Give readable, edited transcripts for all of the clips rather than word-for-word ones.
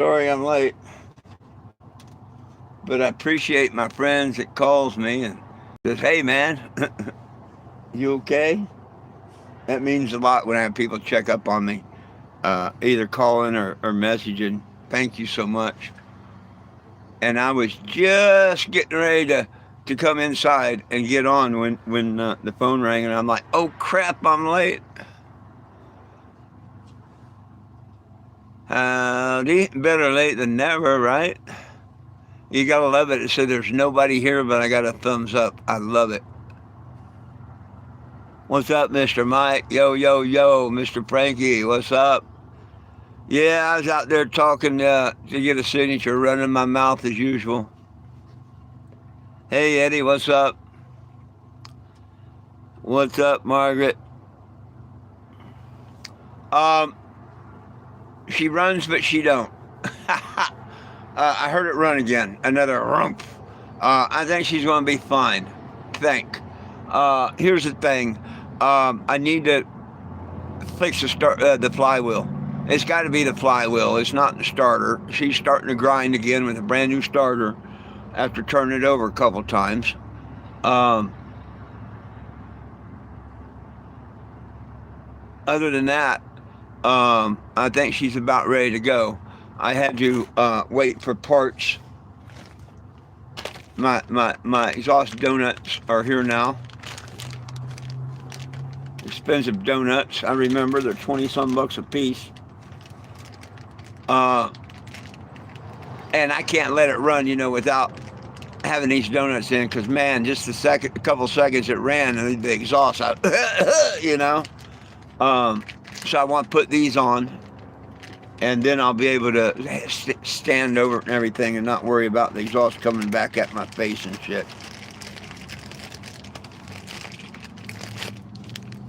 Sorry I'm late, but I appreciate my friends that calls me and says, "Hey man, you okay?" That means a lot when I have people check up on me, either calling or messaging. Thank you so much. And I was just getting ready to come inside and get on when the phone rang, and I'm like, "Oh crap, I'm late." Howdy, better late than never, right? You gotta love it. It said there's nobody here, but I got a thumbs up. I love it. What's up, Mr. Mike? Yo, yo, yo, Mr. Frankie. What's up? Yeah, I was out there talking to get a signature, running my mouth as usual. Hey, Eddie, what's up? What's up, Margaret? Um, she runs, but she don't. I heard it run again. Another rump. I think she's going to be fine. Think. Here's the thing. I need to fix the flywheel. It's got to be the flywheel. It's not the starter. She's starting to grind again with a brand new starter after turning it over a couple times. Um, Other than that, I think she's about ready to go. I had to wait for parts. My exhaust donuts are here now. Expensive donuts. I remember they're 20 some bucks a piece. Uh, and I can't let it run, without having these donuts in, because man, just a couple seconds it ran, and the exhaust out, you know. Um, so I want to put these on, and then I'll be able to stand over it and everything, and not worry about the exhaust coming back at my face and shit.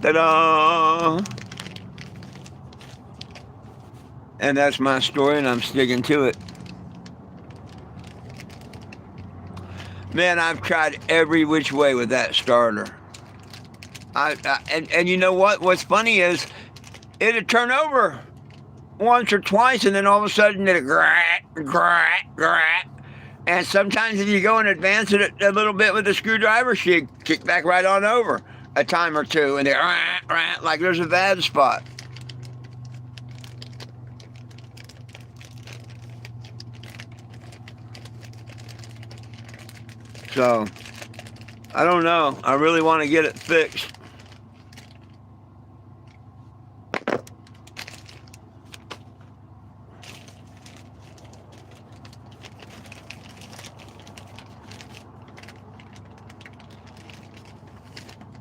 Ta-da! And that's my story, and I'm sticking to it. Man, I've tried every which way with that starter. And you know what? What's funny is it'd turn over once or twice, and then all of a sudden it'd grat, grat, grat. And sometimes if you go and advance it a little bit with the screwdriver, she'd kick back right on over a time or two, and like there's a bad spot. So I don't know. I really want to get it fixed.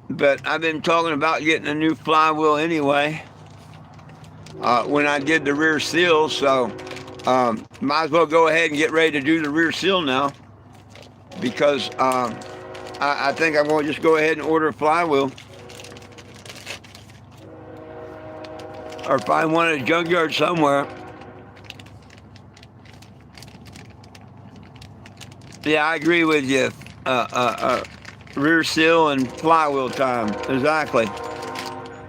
But I've been talking about getting a new flywheel anyway. When I did the rear seal, so might as well go ahead and get ready to do the rear seal now, because I think I'm going to just go ahead and order a flywheel, or find one at a junkyard somewhere. Yeah, I agree with you. Rear seal and flywheel time. Exactly.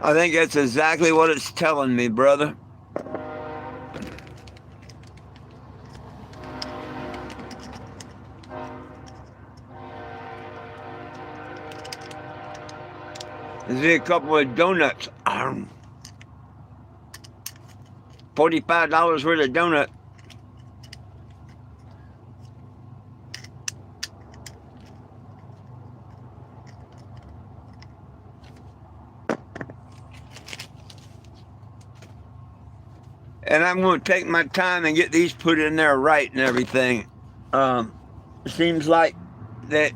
I think that's exactly what it's telling me, brother. There's a couple of donuts. $45 worth of donut. And I'm going to take my time and get these put in there right and everything. It seems like that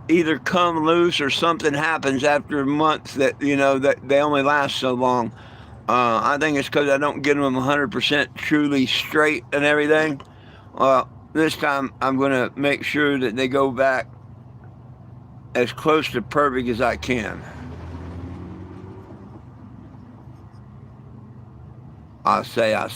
either come loose or something happens after months that, that they only last so long. I think it's because I don't get them 100% truly straight and everything. This time I'm going to make sure that they go back as close to perfect as I can. I say. I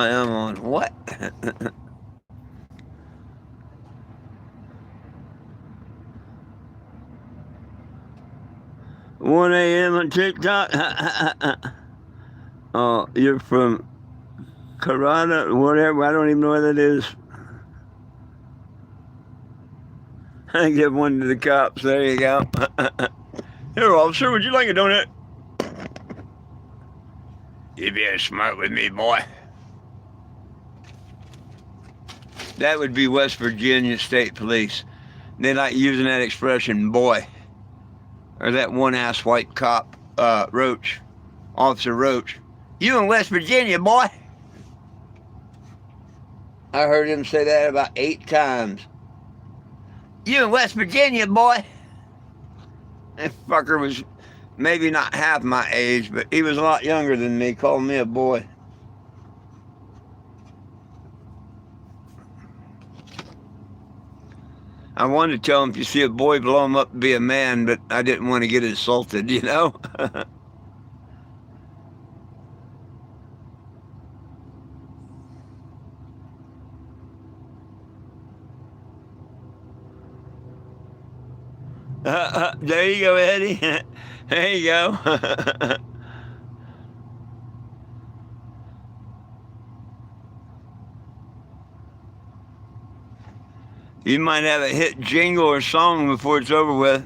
am on what? 1 a.m. on TikTok. Oh, you're from Corona, whatever. I don't even know what that is. I give one to the cops. There you go. Here, officer, would you like a donut? You being smart with me, boy. That would be West Virginia State Police. They like using that expression, boy. Or that one-ass white cop, Roach, Officer Roach. You in West Virginia, boy? I heard him say that about 8 times. You in West Virginia, boy? That fucker was maybe not half my age, but he was a lot younger than me, calling me a boy. I wanted to tell him, if you see a boy, blow him up and be a man, but I didn't want to get insulted, you know? There you go, Eddie. There you go. You might have a hit jingle or song before it's over with.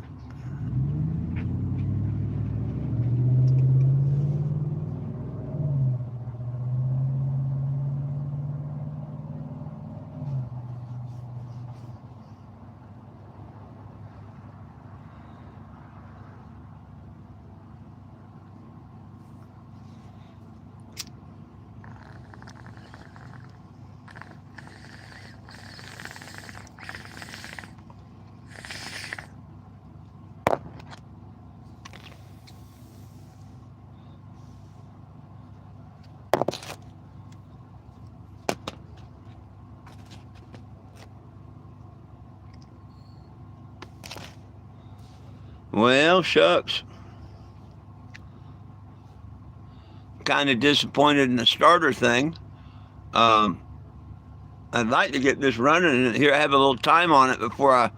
Well, shucks. Kind of disappointed in the starter thing. I'd like to get this running, and here I have a little time on it before I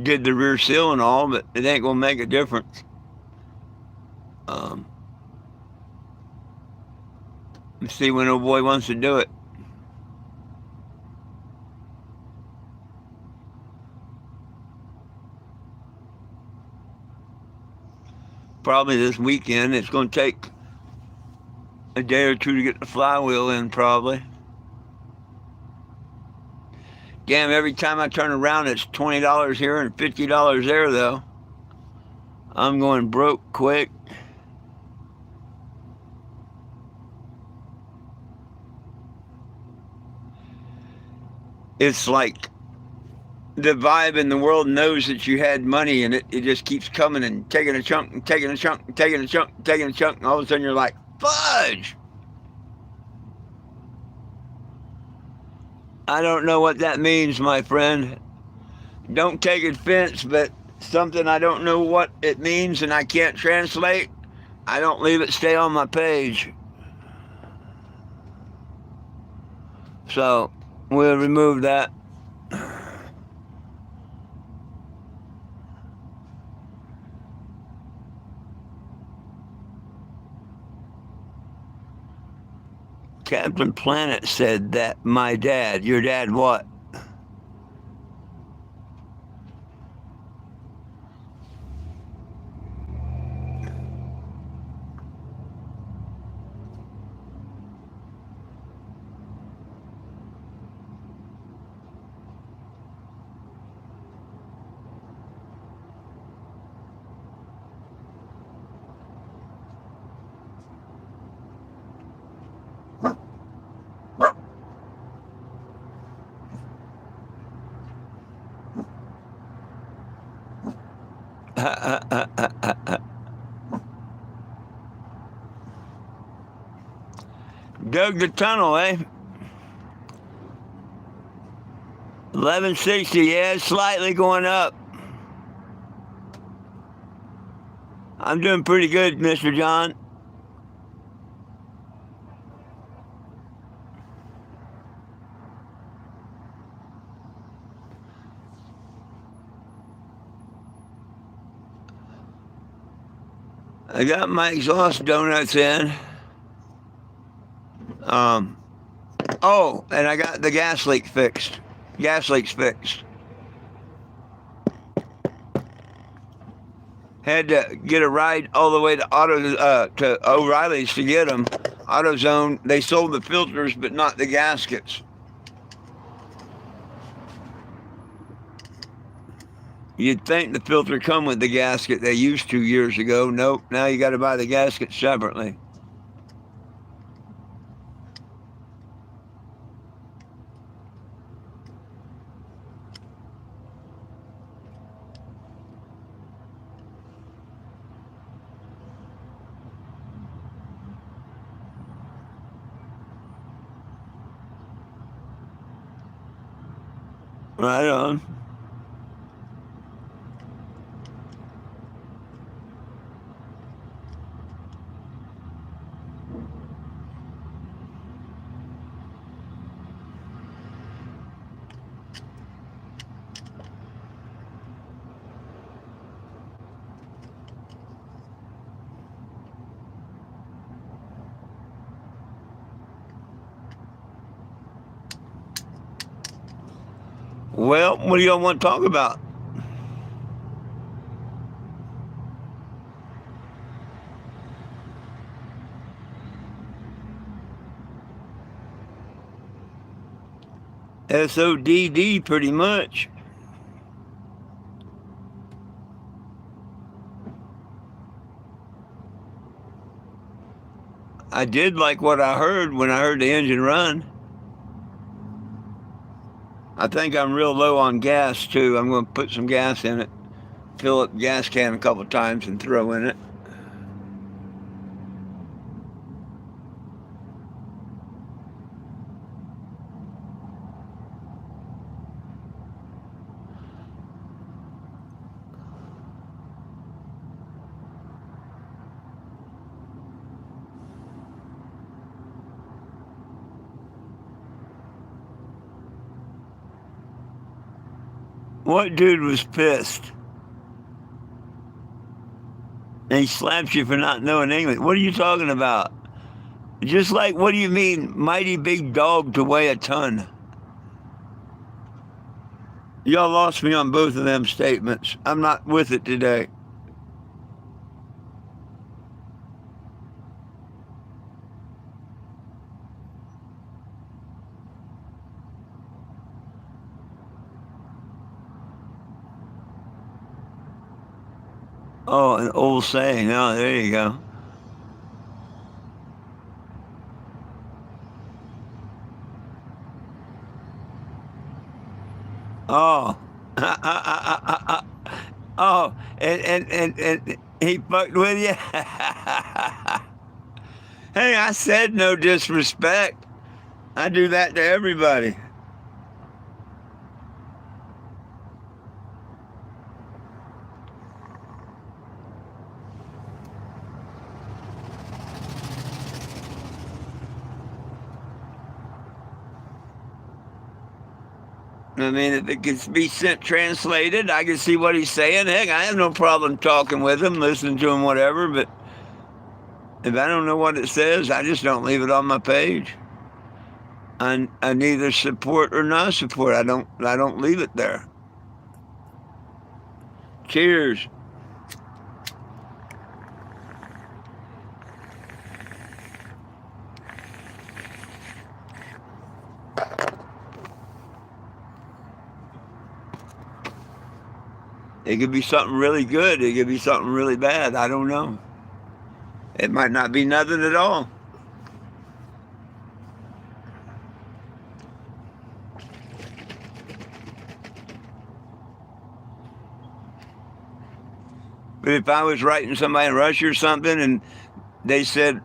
did the rear seal and all, but it ain't gonna make a difference. Let's see when old boy wants to do it. Probably this weekend. It's gonna take a day or two to get the flywheel in, probably. Damn, every time I turn around, it's $20 here and $50 there, though. I'm going broke quick. It's like the vibe in the world knows that you had money, and it just keeps coming and taking a chunk and taking a chunk and taking a chunk and taking a chunk, and all of a sudden you're like, fudge! I don't know what that means, my friend. Don't take offense, but something I don't know what it means and I can't translate, I don't leave it stay on my page. So we'll remove that. Captain Planet said that my dad, your dad what? Dug the tunnel, eh? 1160, yeah, it's slightly going up. I'm doing pretty good, Mr. John. I got my exhaust donuts in. Um, oh, and I got the gas leak fixed. Gas leak's fixed. Had to get a ride all the way to O'Reilly's to get them. AutoZone, they sold the filters but not the gaskets. You'd think the filter come with the gasket they used to years ago. Nope, now you got to buy the gasket separately. Right on. Well, what do y'all want to talk about? SODD, pretty much. I did like what I heard when I heard the engine run. I think I'm real low on gas, too. I'm going to put some gas in it, fill up the gas can a couple times and throw in it. What dude was pissed? And he slaps you for not knowing English. What are you talking about? Just like, what do you mean, mighty big dog to weigh a ton? Y'all lost me on both of them statements. I'm not with it today. Oh, an old saying. Oh, there you go. Oh. Oh, and he fucked with you? Hey, I said no disrespect. I do that to everybody. I mean, if it could be sent translated, I can see what he's saying. Heck, I have no problem talking with him, listening to him, whatever. But if I don't know what it says, I just don't leave it on my page. I neither support or not support. I don't leave it there. Cheers. It could be something really good. It could be something really bad. I don't know. It might not be nothing at all. But if I was writing somebody in Russia or something and they said,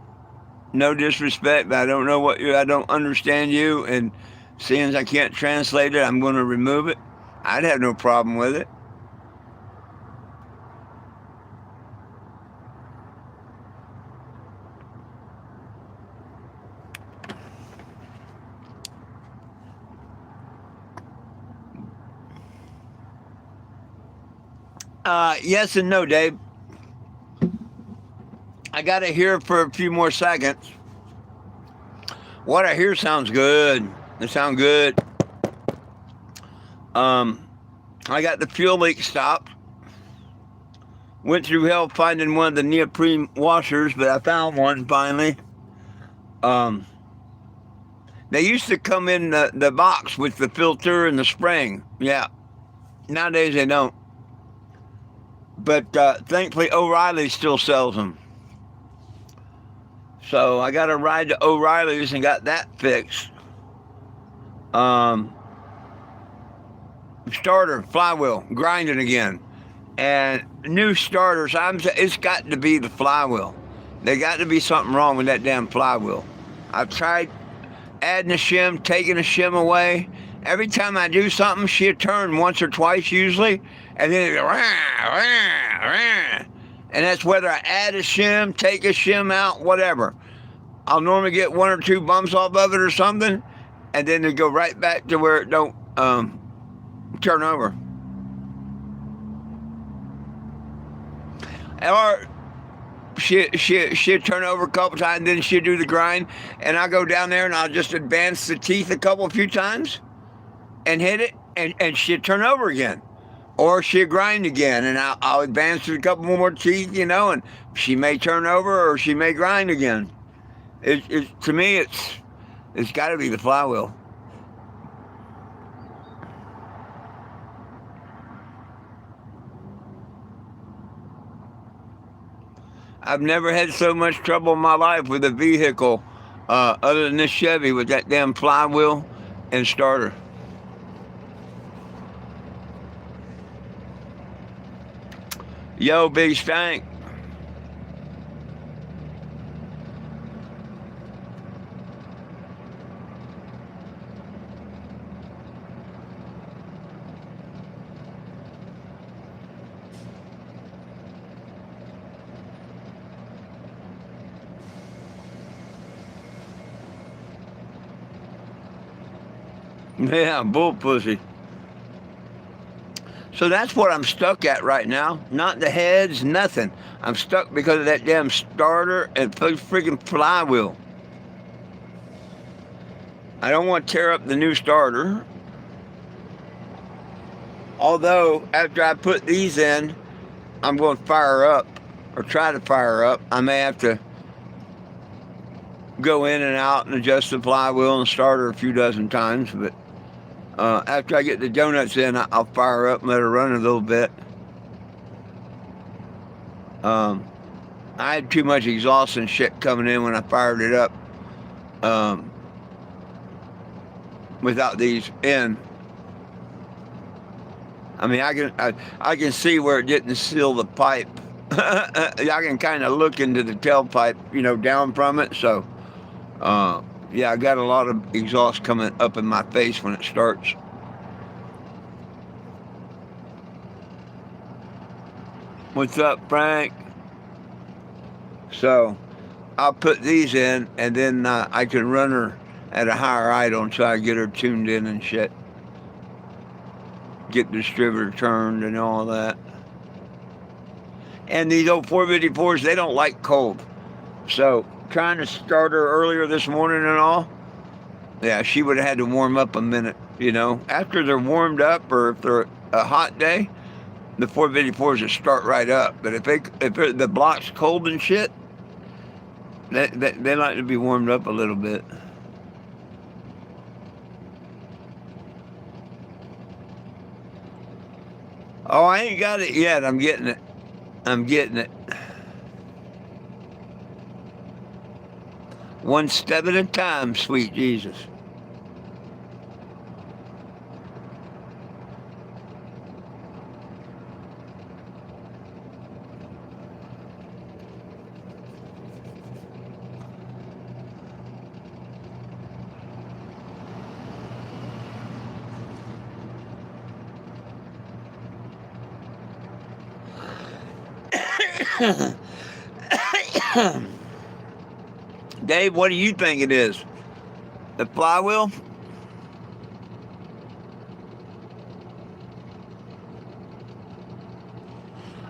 no disrespect, but I don't know I don't understand you, and seeing as I can't translate it, I'm going to remove it, I'd have no problem with it. Yes and no, Dave. I got to hear for a few more seconds. What I hear sounds good. It sounds good. Um, I got the fuel leak stopped. Went through hell finding one of the neoprene washers, but I found one finally. Um, they used to come in the box with the filter and the spring. Yeah. Nowadays they don't. But thankfully O'Reilly still sells them. So I got a ride to O'Reilly's and got that fixed. Um, Starter, flywheel, grinding again. And new starters, it's got to be the flywheel. There got to be something wrong with that damn flywheel. I've tried adding a shim, taking a shim away. Every time I do something, she'll turn once or twice usually, and then it goes, rah, rah, rah. And that's whether I add a shim, take a shim out, whatever. I'll normally get one or two bumps off of it or something, and then it go right back to where it don't turn over. Or she'll turn over a couple times, then she'll do the grind, and I'll go down there and I'll just advance the teeth a few times and hit it, and she'll turn over again. Or she'll grind again, and I'll advance a couple more teeth, and she may turn over or she may grind again. To me, it's got to be the flywheel. I've never had so much trouble in my life with a vehicle other than this Chevy with that damn flywheel and starter. Yo, Big Stank. Yeah, bull pussy. So that's what I'm stuck at right now. Not the heads, nothing. I'm stuck because of that damn starter and freaking flywheel. I don't want to tear up the new starter. Although, after I put these in, I'm going to fire up, or try to fire up. I may have to go in and out and adjust the flywheel and starter a few dozen times, but after I get the donuts in, I'll fire up and let her run a little bit. I had too much exhaust and shit coming in when I fired it up without these in. I mean, I can see where it didn't seal the pipe. I can kind of look into the tailpipe, down from it. So, yeah, I got a lot of exhaust coming up in my face when it starts. What's up, Frank? So, I'll put these in, and then I can run her at a higher idle until I get her tuned in and shit. Get the distributor turned and all that. And these old 454s, they don't like cold. So, trying to start her earlier this morning and all, yeah, she would have had to warm up a minute, After they're warmed up, or if they're a hot day, the 454s will start right up. But if the block's cold and shit, they like to be warmed up a little bit. Oh, I ain't got it yet. I'm getting it. One step at a time, sweet Jesus. Dave, what do you think it is? The flywheel?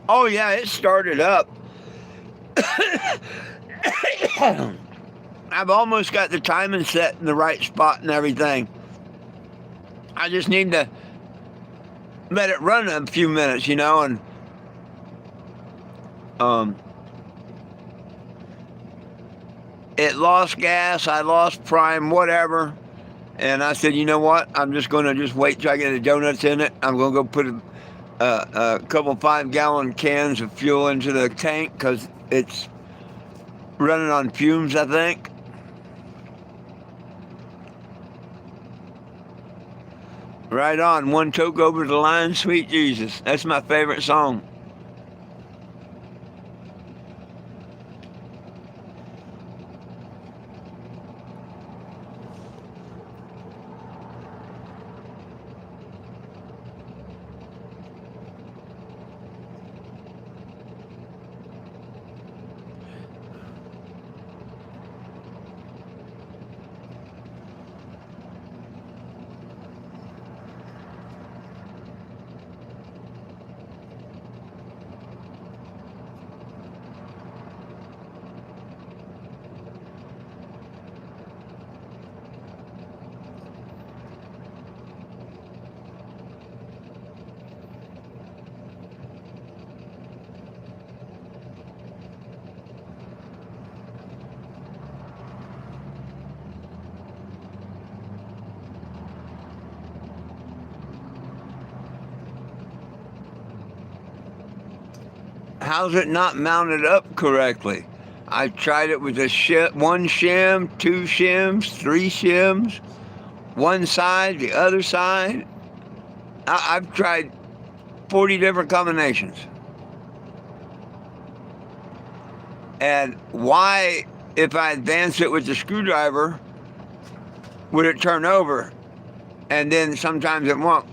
Oh yeah, it started up. I've almost got the timing set in the right spot and everything. I just need to let it run a few minutes, and um, it lost gas, I lost prime, whatever. And I said, you know what? I'm just going to just wait till I get the donuts in it. I'm going to go put a couple 5-gallon cans of fuel into the tank because it's running on fumes, I think. Right on. One toke over the line, sweet Jesus. That's my favorite song. How's it not mounted up correctly? I tried it with one shim, 2 shims, 3 shims, one side, the other side. I've tried 40 different combinations. And why, if I advance it with the screwdriver, would it turn over? And then sometimes it won't.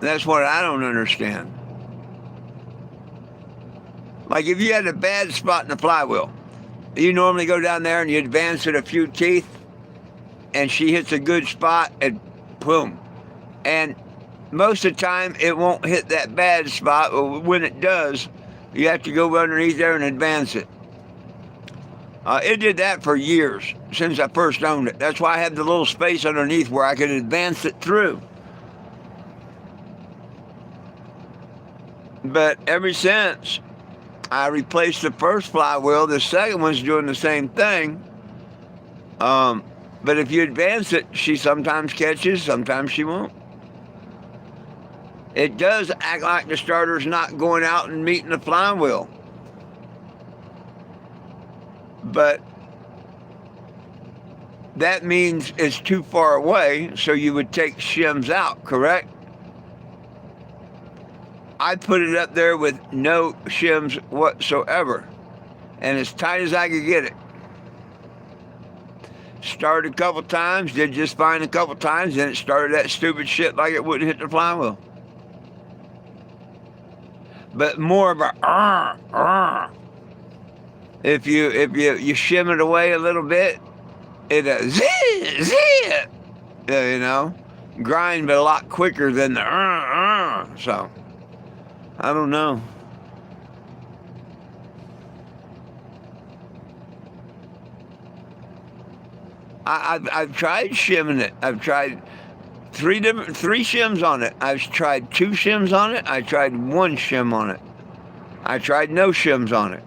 That's what I don't understand. Like if you had a bad spot in the flywheel, you normally go down there and you advance it a few teeth, and she hits a good spot, and boom. And most of the time, it won't hit that bad spot, but when it does, you have to go underneath there and advance it. It did that for years, since I first owned it. That's why I had the little space underneath where I could advance it through. But ever since I replaced the first flywheel, the second one's doing the same thing. But if you advance it, she sometimes catches, sometimes she won't. It does act like the starter's not going out and meeting the flywheel. But that means it's too far away, so you would take shims out, correct? I put it up there with no shims whatsoever, and as tight as I could get it. Started a couple times, did just fine a couple times, then it started that stupid shit like it wouldn't hit the flywheel. But more of a if you shim it away a little bit, it grind, but a lot quicker than the so. I don't know. I've tried shimming it. I've tried three shims on it. I've tried 2 shims on it. I tried 1 shim on it. I tried no shims on it.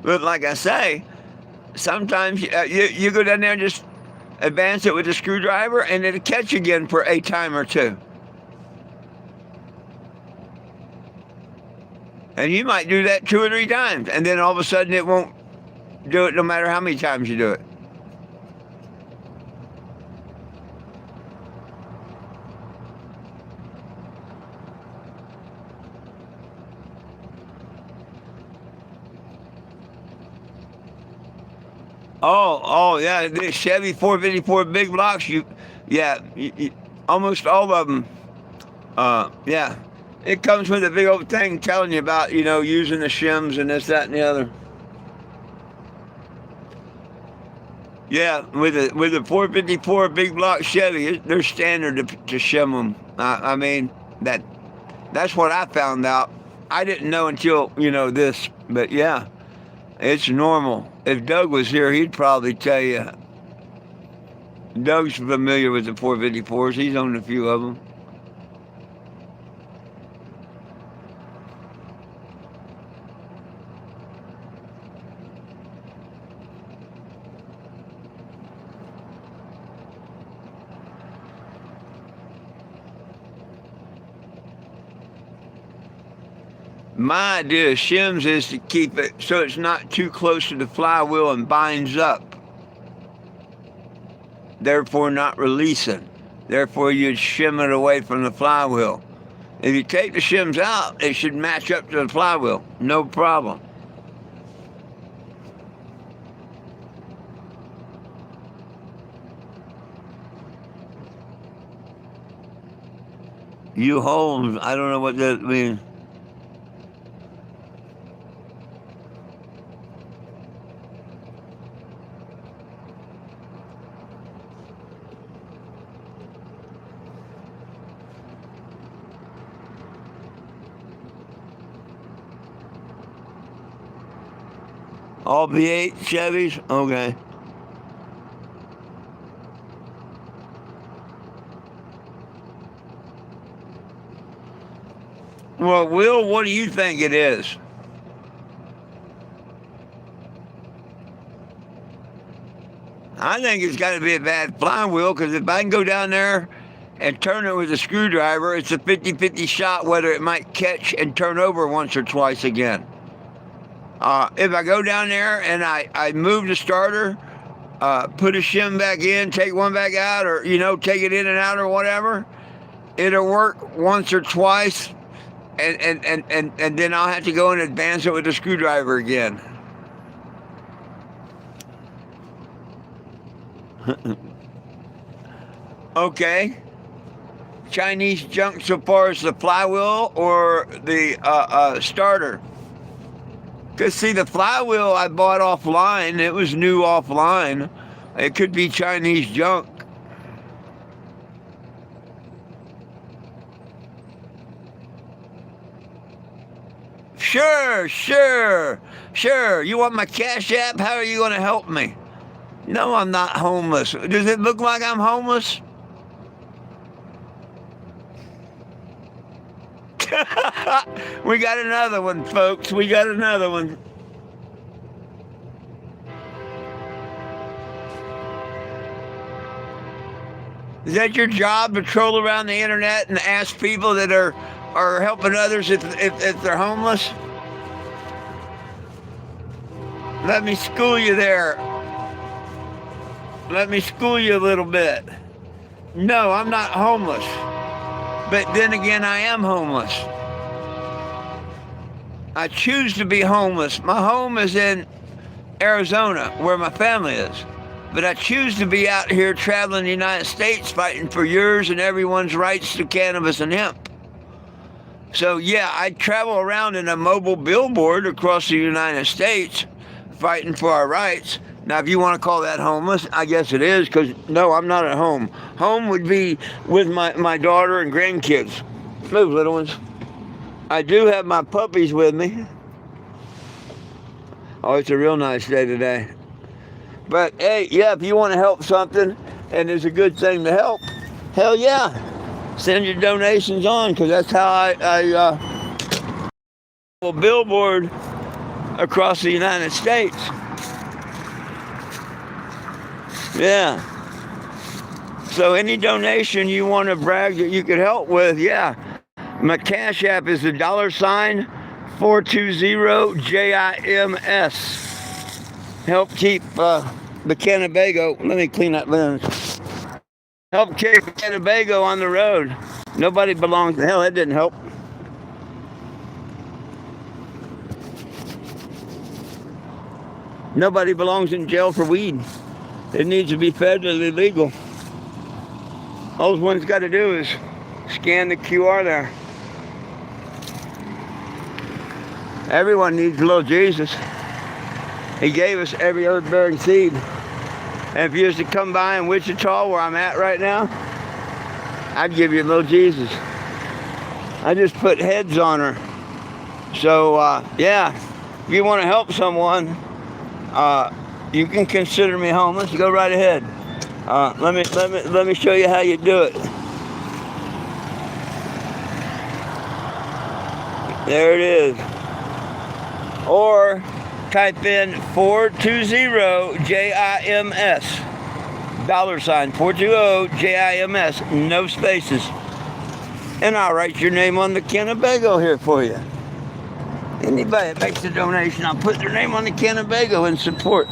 But like I say, sometimes you go down there and just advance it with a screwdriver, and it'll catch again for a time or 2. And you might do that 2 or 3 times, and then all of a sudden it won't do it no matter how many times you do it. Oh, yeah, the Chevy 454 big blocks, almost all of them, yeah. It comes with a big old thing telling you about, using the shims and this, that, and the other. Yeah, with a 454 big block Chevy, they're standard to shim them. I mean, that's what I found out. I didn't know until, this. But yeah, it's normal. If Doug was here, he'd probably tell you. Doug's familiar with the 454s. He's owned a few of them. My idea of shims is to keep it so it's not too close to the flywheel and binds up, therefore not releasing. Therefore, you'd shim it away from the flywheel. If you take the shims out, it should match up to the flywheel. No problem. U-holes, I don't know what that means. All V8 Chevys? Okay. Well, Will, what do you think it is? I think it's got to be a bad flywheel, because if I can go down there and turn it with a screwdriver, it's a 50-50 shot whether it might catch and turn over once or twice again. If I go down there and I move the starter, put a shim back in, take one back out, or, take it in and out or whatever, it'll work once or twice, and then I'll have to go and advance it with a screwdriver again. Okay. Chinese junk so far as the flywheel or the starter? Because, see, the flywheel I bought offline. It was new offline. It could be Chinese junk. Sure. You want my Cash App? How are you going to help me? No, I'm not homeless. Does it look like I'm homeless? We got another one, folks. We got another one. Is that your job, to troll around the internet and ask people that are helping others if they're homeless? Let me school you there. Let me school you a little bit. No, I'm not homeless. But then again, I am homeless. I choose to be homeless. My home is in Arizona, where my family is. But I choose to be out here traveling the United States, fighting for yours and everyone's rights to cannabis and hemp. So yeah, I travel around in a mobile billboard across the United States, fighting for our rights. Now, if you want to call that homeless, I guess it is, because no, I'm not at home. Home would be with my daughter and grandkids. Move, little ones. I do have my puppies with me. Oh, it's a real nice day today. But hey, yeah, if you want to help something and it's a good thing to help, hell yeah, send your donations on, because that's how I will billboard across the United States. Yeah. So any donation you want to brag that you could help with, yeah. My Cash App is the $420-JIMS. Help keep the Cannebago. Let me clean that lens. Help keep Cannebago on the road. Nobody belongs. Hell, that didn't help. Nobody belongs in jail for weed. It needs to be federally legal. All one's got to do is scan the QR there. Everyone needs a little Jesus. He gave us every earth-bearing seed. And if you was to come by in Wichita, where I'm at right now, I'd give you a little Jesus. I just put heads on her. So, yeah, if you want to help someone, you can consider me homeless. Go right ahead. Let me show you how you do it. There it is. Or type in 420 JIMS. $ 420 JIMS. No spaces. And I'll write your name on the Kennebago here for you. Anybody that makes a donation, I'll put their name on the Kennebago in support.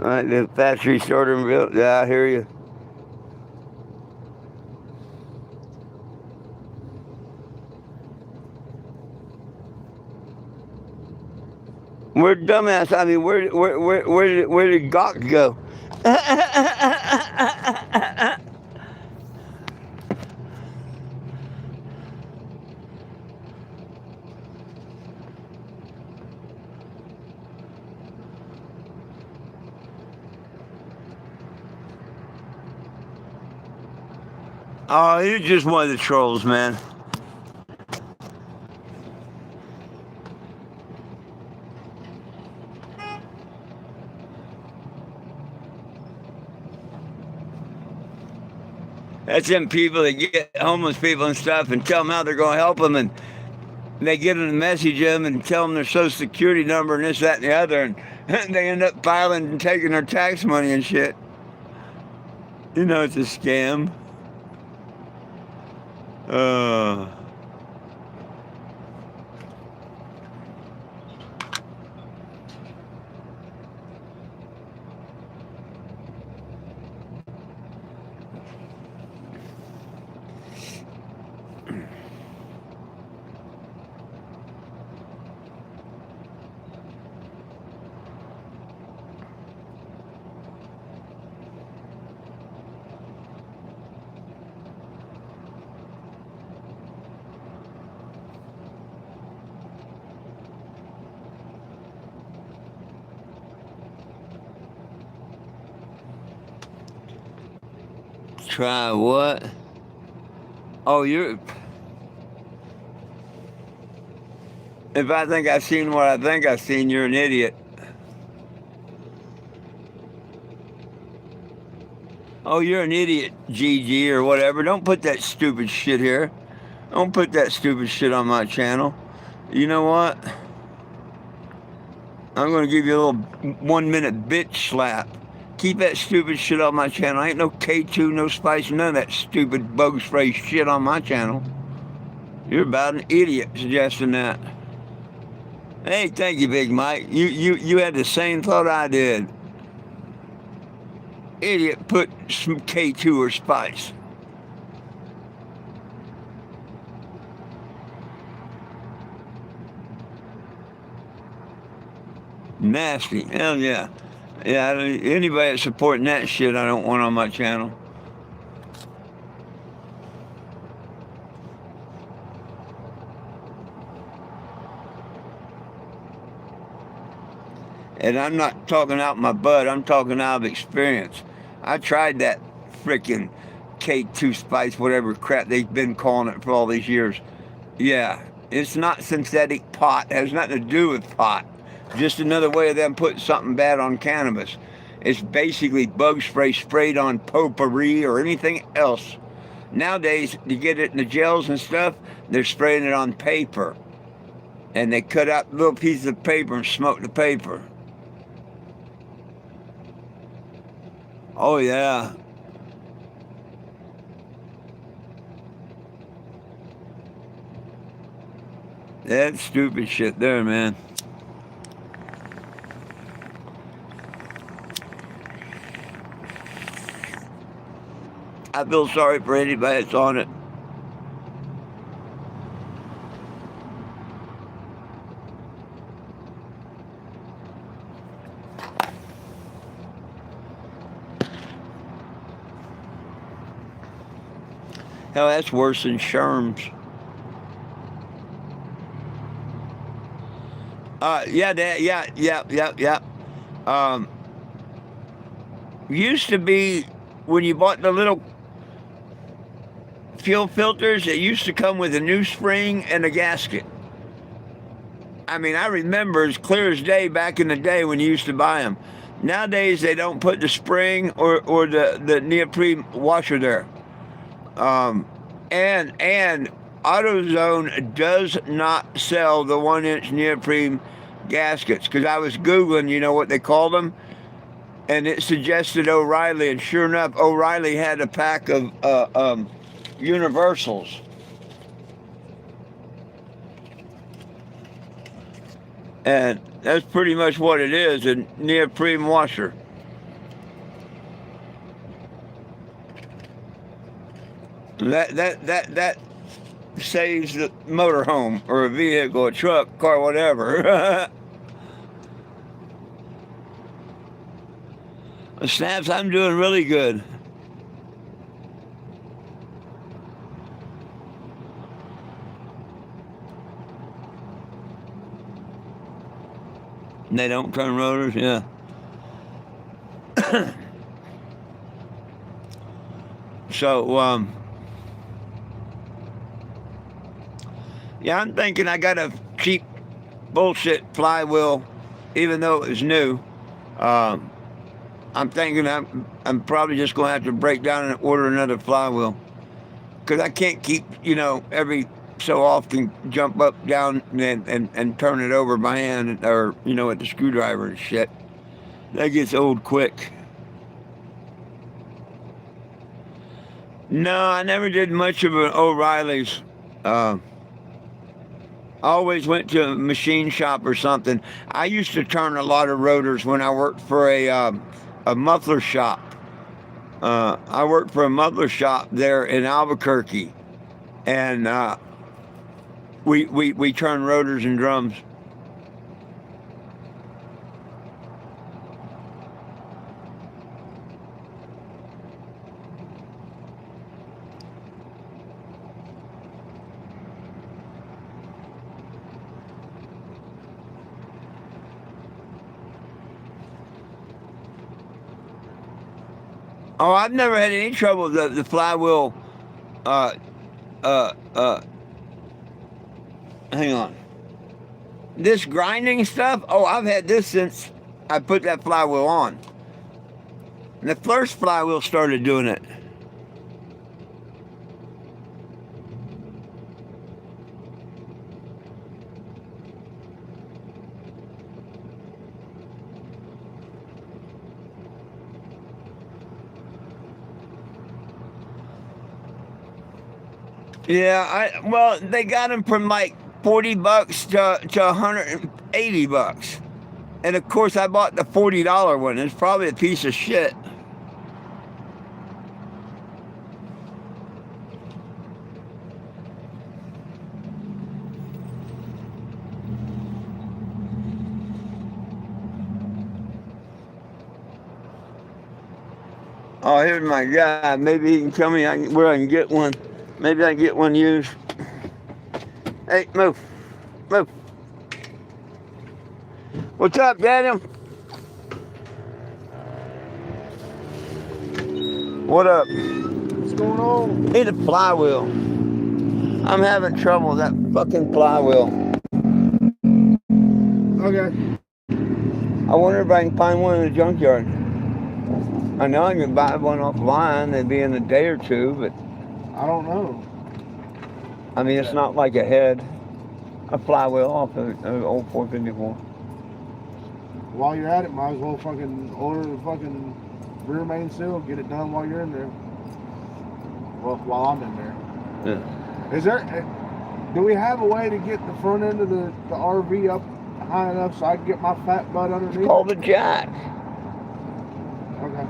All right, the factory starter and built. Yeah, I hear you. Where'd dumbass? I mean, where did Gawk go? Oh, you're just one of the trolls, man. That's them people that get homeless people and stuff and tell them how they're going to help them, and they get them to message them and tell them their social security number and this, that, and the other, and they end up filing and taking their tax money and shit. You know it's a scam. Try what? Oh, you're... If I think I've seen what I think I've seen, you're an idiot. Oh, you're an idiot, GG or whatever. Don't put that stupid shit here. Don't put that stupid shit on my channel. You know what? I'm going to give you a little 1 minute bitch slap. Keep that stupid shit on my channel. Ain't no K2, no spice, none of that stupid bug spray shit on my channel. You're about an idiot suggesting that. Hey, thank you, Big Mike. You had the same thought I did. Idiot, put some K2 or spice. Nasty. Hell yeah. Yeah, anybody that's supporting that shit, I don't want on my channel. And I'm not talking out my butt, I'm talking out of experience. I tried that freaking K2 spice, whatever crap they've been calling it for all these years. Yeah, it's not synthetic pot. It has nothing to do with pot. Just another way of them putting something bad on cannabis. It's basically bug spray sprayed on potpourri or anything else. Nowadays, to get it in the gels and stuff, they're spraying it on paper. And they cut out little pieces of paper and smoke the paper. Oh, yeah. That's stupid shit there, man. I feel sorry for anybody that's on it. Hell, that's worse than Sherms. Yeah, yeah. Um, used to be when you bought the little fuel filters, it used to come with a new spring and a gasket. I mean, I remember as clear as day back in the day when you used to buy them. Nowadays, they don't put the spring or the neoprene washer there. Um, and AutoZone does not sell the 1 inch neoprene gaskets because I was Googling, what they called them, and it suggested O'Reilly, and sure enough, O'Reilly had a pack of universals. And that's pretty much what it is, a neoprene washer. That saves the motorhome or a vehicle, a truck, car, whatever. Snaps, I'm doing really good. They don't turn rotors, yeah. So, yeah, I'm thinking I got a cheap bullshit flywheel, even though it was new. Um, I'm thinking I'm probably just going to have to break down and order another flywheel because I can't keep, every so often jump up, down, and turn it over by hand or, with the screwdriver and shit. That gets old quick. No, I never did much of an O'Reilly's. I always went to a machine shop or something. I used to turn a lot of rotors when I worked for a muffler shop. I worked for a muffler shop there in Albuquerque, and we turned rotors and drums. Oh, I've never had any trouble with the flywheel. Uh, uh, uh, Hang on. This grinding stuff. Oh, I've had this since I put that flywheel on. And the first flywheel started doing it. Yeah, well, they got them from like $40 to $180, and of course I bought the $40 one. It's probably a piece of shit. Oh, here's my guy. Maybe he can tell me where I can get one. Maybe I can get one used. Hey, move. Move. What's up, Daniel? What up? What's going on? Need a flywheel. I'm having trouble with that fucking flywheel. Okay. I wonder if I can find one in the junkyard. I know I can buy one offline. They'd be in a day or two, but I don't know. I mean, it's not like a flywheel off of an old 454. While you're at it, might as well fucking order the fucking rear main seal, get it done while you're in there. Well, while I'm in there. Yeah. Is there? Do we have a way to get the front end of the RV up high enough so I can get my fat butt underneath? Call the jack. Okay.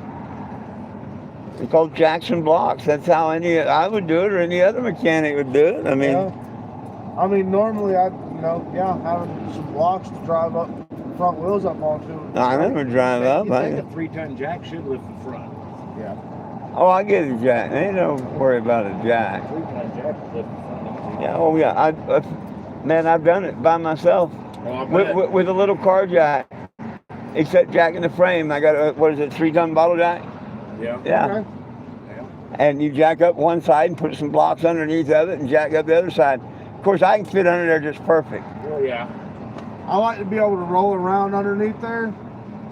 It's called Jackson Blocks. That's how I would do it, or any other mechanic would do it. I mean, I mean, normally having some blocks to drive up front wheels up onto. I never drive up. You think a 3-ton jack should lift the front. Yeah. Oh, I get a jack. Ain't no worry about a jack. Yeah, oh yeah. Man, I've done it by myself with a little car jack. Except jack in the frame. I got a, what is it, 3-ton bottle jack? Yeah. Yeah. Okay. And you jack up one side and put some blocks underneath of it and jack up the other side. Of course, I can fit under there just perfect. Well, yeah. I like to be able to roll around underneath there,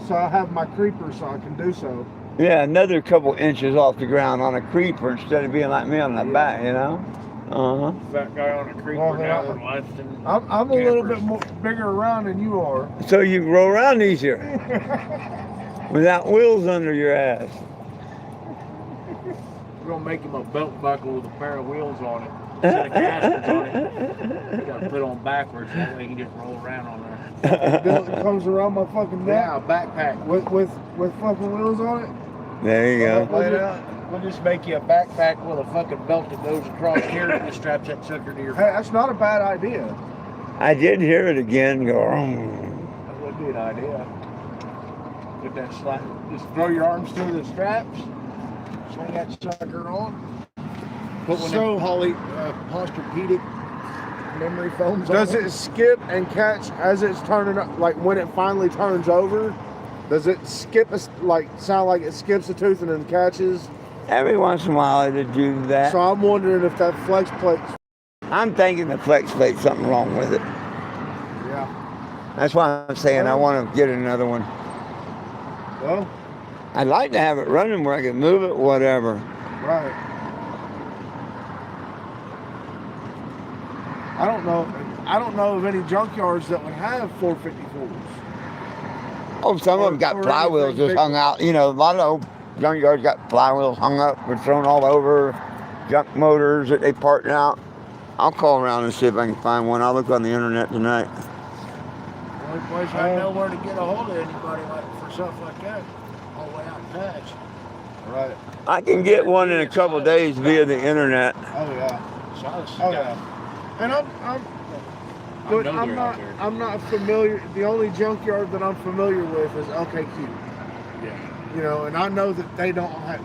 so I have my creeper so I can do so. Yeah, another couple inches off the ground on a creeper instead of being like me on the back, you know? Uh-huh. That guy on a creeper Well, down yeah. in Lanston. I'm a little bit more bigger around than you are. So you can roll around easier without wheels under your ass. We're gonna make him a belt buckle with a pair of wheels on it. Instead of casters on it. You gotta put on backwards, that way he can just roll around on there. It comes around my fucking neck. Yeah, a backpack. With fucking wheels on it. There you go. Lay it out. We'll just make you a backpack with a fucking belt that goes across here and just straps that sucker to your Hey, back. that's not a bad idea. I did hear it again go. That would be an idea. Get that slap. Just throw your arms through the straps. Swing that sucker on. Put one So- of posturpedic memory foams Does on it skip and catch as it's turning up? Like when it finally turns over, does it skip? Like sound like it skips a tooth and then catches? Every once in a while I did do that. So I'm wondering if that flex plate. I'm thinking the flex plate's something wrong with it. Yeah. That's why I'm saying I want to get another one. Well, I'd like to have it running where I can move it, whatever. right. I don't know. I don't know of any junkyards that would have 454s. Oh, some of them got Or flywheels anything just big. hung out. You know, a lot of old junkyards got flywheels hung up or thrown all over. Junk motors that they parked out. I'll call around and see if I can find one. I'll look on the internet tonight. The only place I know where to get a hold of anybody like for stuff like that, all the way out in Patch. Right. I can get one in a couple days via the internet. Oh yeah. Silas Oh got- yeah. And I but know I'm they're not. out there. I'm not familiar. The only junkyard that I'm familiar with is LKQ. Yeah. You know, and I know that they don't have.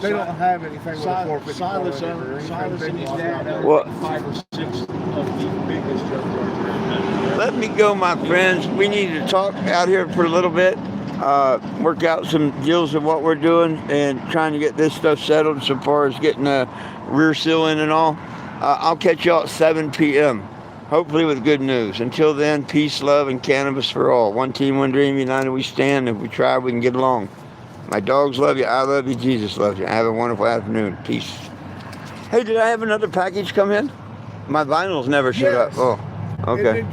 They don't have anything with a 454. Silas, in it or anything Silas big and his like dad that. own Well- 5 or 6 of the biggest junkyards around. Let me go, my friends. We need to talk out here for a little bit. Work out some deals of what we're doing and trying to get this stuff settled so far as getting a rear seal in and all. I'll catch y'all at 7 p.m. Hopefully with good news. Until then, peace, love, and cannabis for all. One team, one dream, united we stand. If we try, we can get along. My dogs love you. I love you. Jesus loves you. Have a wonderful afternoon. Peace. Hey, did I have another package come in? My vinyls never showed up. Yes. Oh, It okay. did come